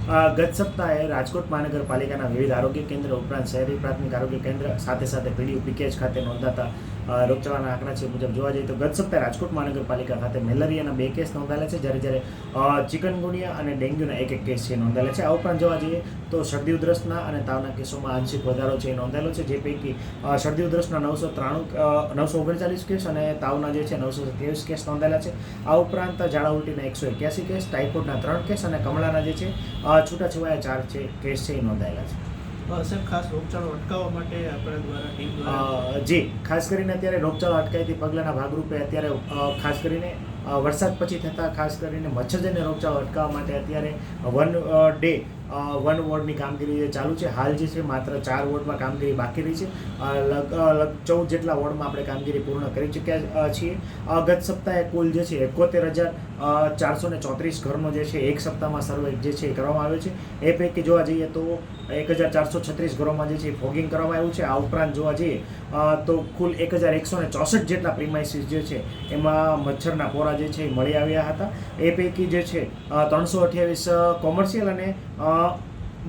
ગત સપ્તાહે રાજકોટ મહાનગરપાલિકાના વિવિધ આરોગ્ય કેન્દ્ર ઉપરાંત શહેરી પ્રાથમિક આરોગ્ય કેન્દ્ર સાથે સાથે પીડીયુ પીકેએચ ખાતે નોંધાતા રોગચાળાના આંકડા છે મુજબ જોવા જઈએ તો ગત સપ્તાહે રાજકોટ મહાનગરપાલિકા ખાતે મેલેરિયાના 2 કેસ નોંધાયેલા છે, જ્યારે ચિકનગુનિયા અને ડેન્ગ્યુના 1 કેસ છે નોંધાયેલા છે. આ ઉપરાંત જોવા જઈએ તો શરદી ઉધરસના અને તાવના કેસોમાં આંશિક વધારો છે એ નોંધાયેલો છે, જે પૈકી શરદી ઉધરસના 939 કેસ અને તાવના જે છે 927 કેસ નોંધાયેલા છે. આ ઉપરાંત ઝાડા ઉલટીના 181 કેસ, ટાઇફોઇડના 3 કેસ અને કમળાના જે છે છૂટાછવાયા 4 કેસ છે એ નોંધાયેલા છે. સાહેબ, ખાસ રોગચાળો અટકાવવા માટે આપણા દ્વારા ટીમ દ્વારા જી ખાસ કરીને અત્યારે રોગચાળો અટકાયતી પગલાંના ભાગરૂપે અત્યારે ખાસ કરીને વરસાદ પછી થતાં ખાસ કરીને મચ્છરજન્ય રોગચાળો અટકાવવા માટે અત્યારે વન વોર્ડની કામગીરી જે ચાલુ છે. હાલ જે છે માત્ર 4 વોર્ડમાં કામગીરી બાકી રહી છે. 14 જેટલા વોર્ડમાં આપણે કામગીરી પૂર્ણ કરી ચૂક્યા છીએ. ગત સપ્તાહે કુલ જે છે 71,434 ઘરનો જે છે એક સપ્તાહમાં સર્વે જે છે એ કરવામાં આવ્યો છે. એ પૈકી જોવા જઈએ તો 1,436 ઘરોમાં જે છે ફોગિંગ કરવામાં આવ્યું છે. આ ઉપરાંત જોવા જઈએ તો કુલ 1,164 જેટલા પ્રિમાઇસીસ જે છે એમાં મચ્છરના પોરા જે છે એ મળી આવ્યા હતા. એ પૈકી જે છે 328 કોમર્શિયલ અને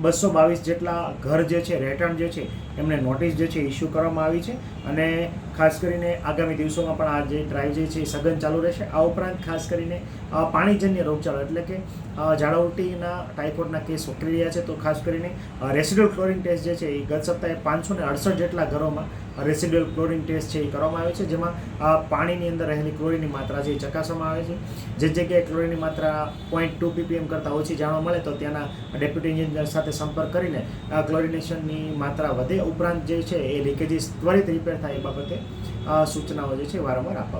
222 જેટલા ઘર જે છે રહેઠાણ જે છે એમને નોટિસ જે છે ઇસ્યુ કરવામાં આવી છે. અને ખાસ કરીને આગામી દિવસોમાં પણ આ જે ડ્રાઈવ જે છે એ સઘન ચાલુ રહેશે. આ ઉપરાંત ખાસ કરીને પાણીજન્ય રોગચાળો એટલે કે ઝાડા ઉલટીના ટાઇફોઇડના કેસ વકરી રહ્યા છે, તો ખાસ કરીને રેસિડ્યુઅલ ક્લોરીન ટેસ્ટ જે છે એ ગત સપ્તાહે 568 જેટલા ઘરોમાં રેસિડ્યુઅલ ક્લોરીન ટેસ્ટ છે એ કરવામાં આવે છે, જેમાં પાણીની અંદર રહેલી ક્લોરીનની માત્રા છે એ ચકાસવામાં આવે છે. જે જગ્યાએ ક્લોરીનની માત્રા 0.2 ppm કરતાં ઓછી જાણવા મળે તો ત્યાંના ડેપ્યુટી એન્જિનિયર સાથે સંપર્ક કરીને ક્લોરિનેશનની માત્રા વધે. ઉપરાંત જે છે એ લીકેજીસ ત્વરિત રિપેર થાય એ બાબતે સૂચનાઓ જે છે વારંવાર આપવામાં